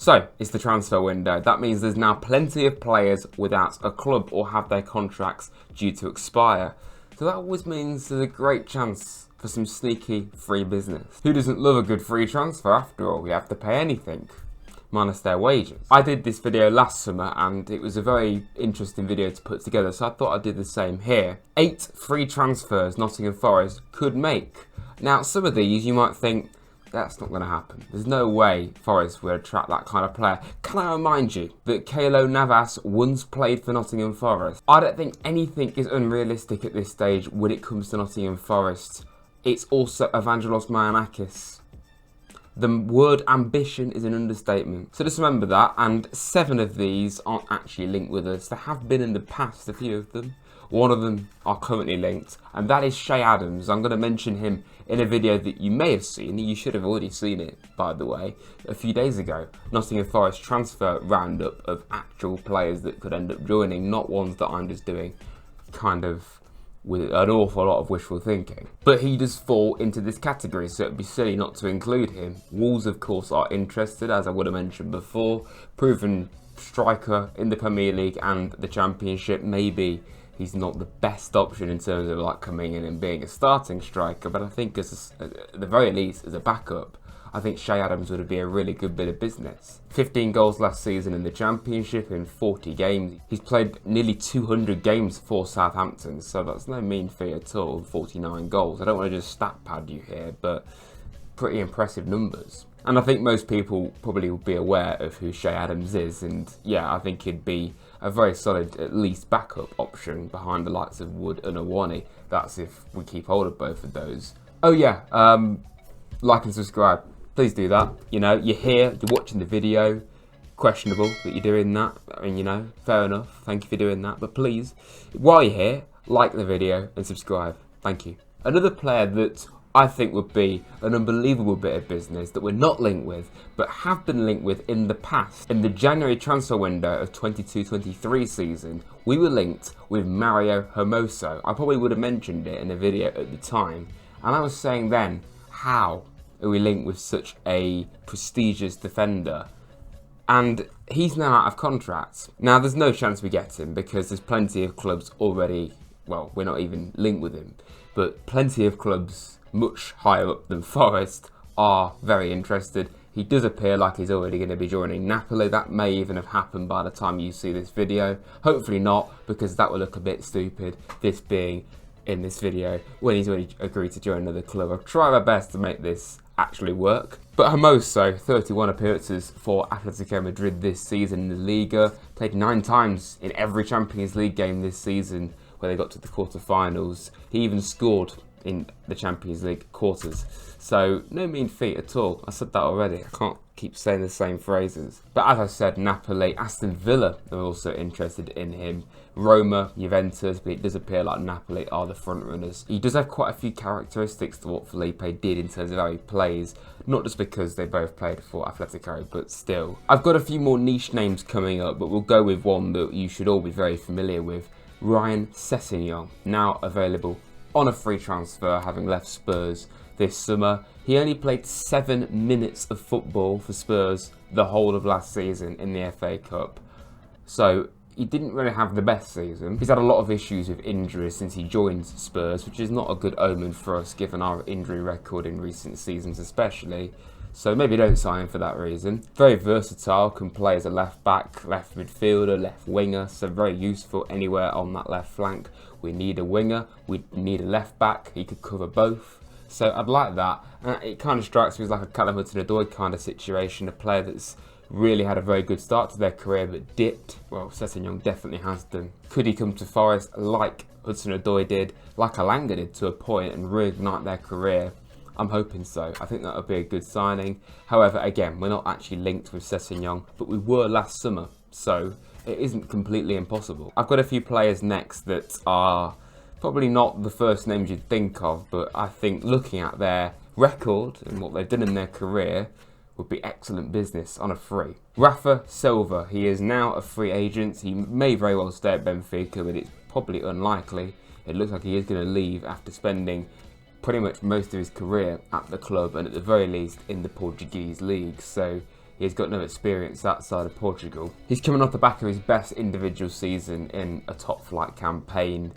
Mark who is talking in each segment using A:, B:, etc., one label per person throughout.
A: So, it's the transfer window. That means there's now plenty of players without a club or have their contracts due to expire. So that always means there's a great chance for some sneaky free business. Who doesn't love a good free transfer after all? We have to pay anything, minus their wages. I did this video last summer and it was a very interesting video to put together, so I thought I'd do the same here. 8 free transfers Nottingham Forest could make. Now, some of these you might think, that's not going to happen. There's no way Forest will attract that kind of player. Can I remind you that Keylor Navas once played for Nottingham Forest? I don't think anything is unrealistic at this stage when it comes to Nottingham Forest. It's also Evangelos Mayanakis. The word ambition is an understatement. So just remember that, and 7 of these aren't actually linked with us. There have been in the past, a few of them. One of them are currently linked, and that is Che Adams. I'm going to mention him in a video that you may have seen. You should have already seen it, by the way, a few days ago. Nottingham Forest transfer roundup of actual players that could end up joining, not ones that I'm just doing kind of with an awful lot of wishful thinking. But he does fall into this category, so it'd be silly not to include him. Wolves, of course, are interested, as I would have mentioned before. Proven striker in the Premier League and the Championship. Maybe he's not the best option in terms of like coming in and being a starting striker, but I think at the very least as a backup, I think Che Adams would be a really good bit of business. 15 goals last season in the Championship in 40 games. He's played nearly 200 games for Southampton, so that's no mean feat at all, 49 goals. I don't want to just stat pad you here, but pretty impressive numbers. And I think most people probably will be aware of who Che Adams is, and yeah, I think he'd be a very solid, at least, backup option behind the likes of Wood and Awani. That's if we keep hold of both of those. Oh yeah, like and subscribe. Please do that. You know, you're here, you're watching the video. Questionable that you're doing that. I mean, you know, fair enough. Thank you for doing that. But please, while you're here, like the video and subscribe. Thank you. Another player that I think would be an unbelievable bit of business that we're not linked with, but have been linked with in the past. In the January transfer window of 22-23 season, we were linked with Mario Hermoso. I probably would have mentioned it in a video at the time, and I was saying then, how are we linked with such a prestigious defender? And he's now out of contract. Now, there's no chance we get him because there's plenty of clubs already, well, we're not even linked with him, but plenty of clubs much higher up than Forest are very interested. He does appear like he's already going to be joining Napoli. That may even have happened by the time you see this video. Hopefully not, because that will look a bit stupid, this being in this video when he's already agreed to join another club. I'll try my best to make this actually work. But Hermoso, 31 appearances for Atletico Madrid this season in the Liga, played 9 times in every Champions League game this season where they got to the quarterfinals. He even scored in the Champions League quarters. So no mean feat at all. I said that already. I can't keep saying the same phrases. But as I said, Napoli, Aston Villa are also interested in him. Roma, Juventus, but it does appear like Napoli are the front runners. He does have quite a few characteristics to what Felipe did in terms of how he plays. Not just because they both played for Atletico, but still. I've got a few more niche names coming up, but we'll go with one that you should all be very familiar with. Ryan Sessegnon, now available on a free transfer, having left Spurs this summer. He only played 7 minutes of football for Spurs the whole of last season in the FA Cup. So he didn't really have the best season. He's had a lot of issues with injuries since he joined Spurs, which is not a good omen for us given our injury record in recent seasons especially. So maybe don't sign him for that reason. Very versatile, can play as a left back, left midfielder, left winger, so very useful anywhere on that left flank. We need a winger, we need a left back, he could cover both. So I'd like that. It kind of strikes me as like a Callum Hudson-Odoi kind of situation, a player that's really had a very good start to their career but dipped. Well, Sessegnon definitely has done. Could he come to Forest like Hudson-Odoi did, like Alanga did to a point, and reignite their career? I'm hoping so. I think that would be a good signing. However, again, we're not actually linked with Sessegnon, but we were last summer, so it isn't completely impossible. I've got a few players next that are probably not the first names you'd think of, but I think looking at their record and what they've done in their career would be excellent business on a free. Rafa Silva, he is now a free agent. He may very well stay at Benfica, but it's probably unlikely. It looks like he is going to leave after spending pretty much most of his career at the club and at the very least in the Portuguese league. So He's got no experience outside of Portugal. He's coming off the back of his best individual season in a top flight campaign.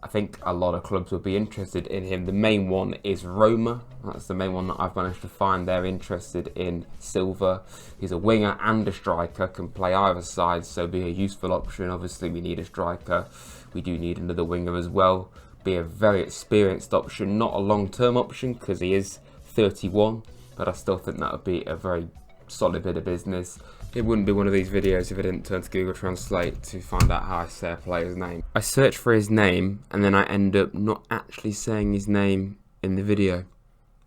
A: I think a lot of clubs will be interested in him. The main one is Roma. That's the main one that I've managed to find. They're interested in Silva. He's a winger and a striker, can play either side, so be a useful option. Obviously, we need a striker. We do need another winger as well. Be a very experienced option, not a long-term option because he is 31, but I still think that would be a very solid bit of business. It wouldn't be one of these videos if I didn't turn to Google Translate to find out how I say a player's name. I search for his name and then I end up not actually saying his name in the video.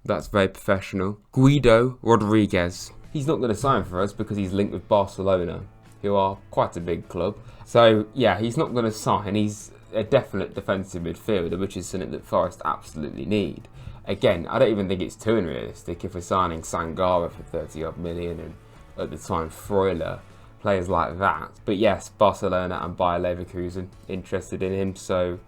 A: That's very professional. Guido Rodriguez. He's not going to sign for us because he's linked with Barcelona, who are quite a big club. So yeah, he's not going to sign. He's a definite defensive midfielder, which is something that Forest absolutely need. Again, I don't even think it's too unrealistic if we're signing Sangara for 30 odd million and at the time Freuler, players like that. But yes, Barcelona and Bayer Leverkusen interested in him, so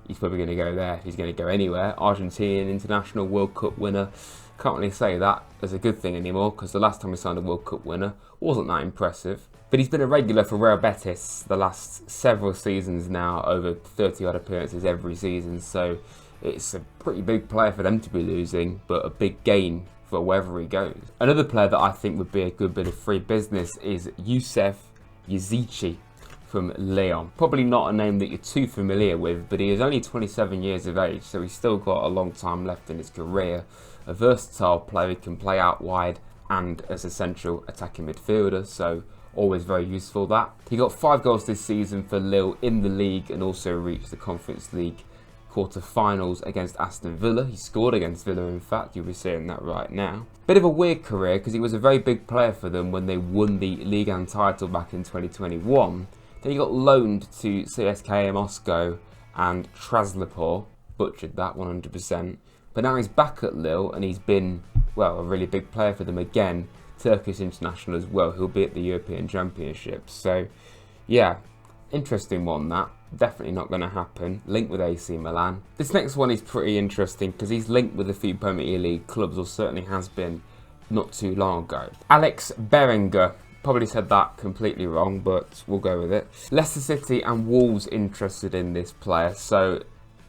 A: he's probably going to go there. He's going to go anywhere. Argentinian international World Cup winner. Can't really say that as a good thing anymore because the last time we signed a World Cup winner wasn't that impressive. But he's been a regular for Real Betis the last several seasons now, over 30 odd appearances every season, so it's a pretty big player for them to be losing, but a big gain for wherever he goes. Another player that I think would be a good bit of free business is Youssef Yazici from Lyon. Probably not a name that you're too familiar with, but he is only 27 years of age, so he's still got a long time left in his career. A versatile player, he can play out wide and as a central attacking midfielder, so always very useful that. He got 5 goals this season for Lille in the league and also reached the Conference League quarter-finals against Aston Villa. He scored against Villa, in fact, you'll be seeing that right now. Bit of a weird career because he was a very big player for them when they won the Ligue 1 title back in 2021. Then he got loaned to CSKA Moscow and Trabzonspor, butchered that 100%. But now he's back at Lille and he's been, well, a really big player for them again. Turkish international as well, who'll be at the European Championships. So, yeah, interesting one that. Definitely not going to happen. Linked with AC Milan. This next one is pretty interesting because he's linked with a few Premier League clubs, or certainly has been not too long ago. Alex Berenguer. Probably said that completely wrong, but we'll go with it. Leicester City and Wolves interested in this player, so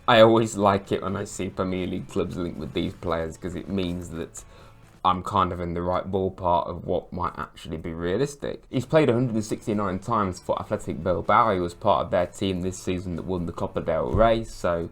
A: I always like it when I see Premier League clubs linked with these players because it means that I'm kind of in the right ballpark of what might actually be realistic. He's played 169 times for Athletic Bilbao. He was part of their team this season that won the Copa del Rey, so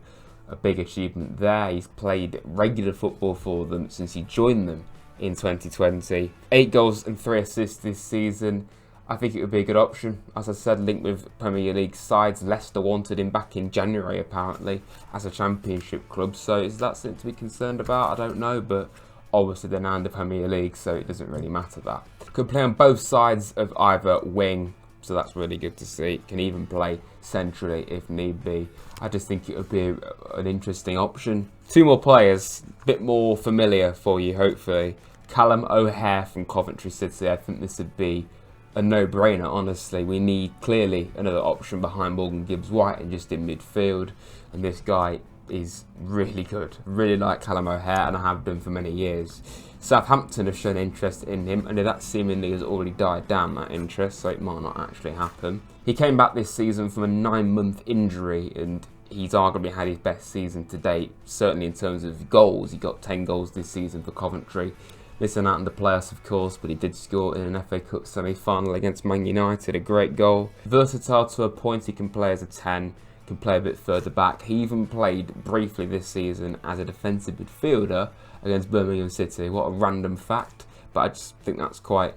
A: a big achievement there. He's played regular football for them since he joined them in 2020. 8 goals and 3 assists this season. I think it would be a good option. As I said, linked with Premier League sides. Leicester wanted him back in January, apparently, as a Championship club. So is that something to be concerned about? I don't know, but obviously they're now in the Premier League, so it doesn't really matter that. Could play on both sides of either wing, so that's really good to see. Can even play centrally if need be. I just think it would be an interesting option. 2 more players, a bit more familiar for you, hopefully. Callum O'Hare from Coventry City. I think this would be a no-brainer, honestly. We need clearly another option behind Morgan Gibbs-White and just in midfield, and this guy is really good. Really like Callum O'Hare, and I have done for many years. Southampton have shown interest in him, and that seemingly has already died down, that interest, so it might not actually happen. He came back this season from a 9-month injury, and he's arguably had his best season to date, certainly in terms of goals. He got 10 goals this season for Coventry. Missing out in the playoffs, of course, but he did score in an FA Cup semi-final against Man United, a great goal. Versatile to a point, he can play as a 10, can play a bit further back. He even played briefly this season as a defensive midfielder against Birmingham City. What a random fact, but I just think that's quite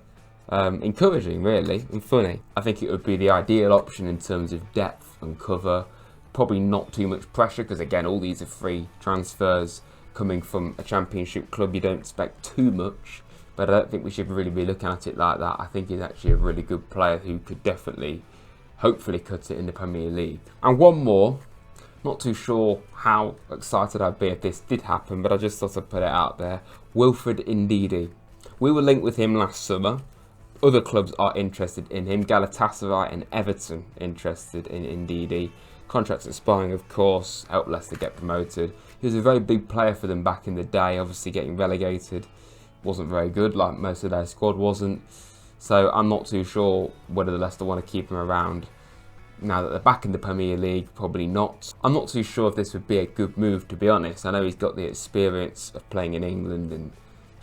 A: encouraging, really, and funny. I think it would be the ideal option in terms of depth and cover. Probably not too much pressure because, again, all these are free transfers coming from a Championship club. You don't expect too much, but I don't think we should really be looking at it like that. I think he's actually a really good player who could definitely, hopefully, cut it in the Premier League. And one more, not too sure how excited I'd be if this did happen, but I just thought I'd put it out there. Wilfred Ndidi. We were linked with him last summer. Other clubs are interested in him. Galatasaray and Everton interested in Ndidi. Contracts expiring, of course, helped Leicester get promoted. He was a very big player for them back in the day, obviously getting relegated. Wasn't very good, like most of their squad wasn't. So I'm not too sure whether Leicester want to keep him around now that they're back in the Premier League. Probably not. I'm not too sure if this would be a good move, to be honest. I know he's got the experience of playing in England and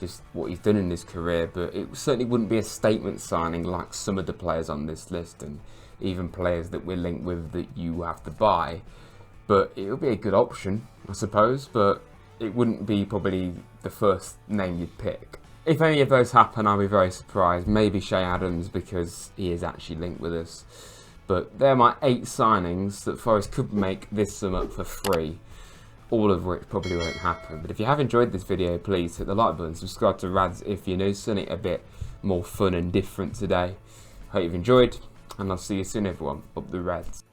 A: just what he's done in his career, but it certainly wouldn't be a statement signing like some of the players on this list, and even players that we're linked with that you have to buy. But it would be a good option, I suppose, but it wouldn't be probably the first name you'd pick. If any of those happen, I'll be very surprised. Maybe Shay Adams, because he is actually linked with us. But they're my 8 signings that Forest could make this summer for free, all of which probably won't happen. But if you have enjoyed this video, please hit the like button, subscribe to Rads if you're new, something a bit more fun and different today. Hope you've enjoyed, and I'll see you soon everyone. Up the Reds.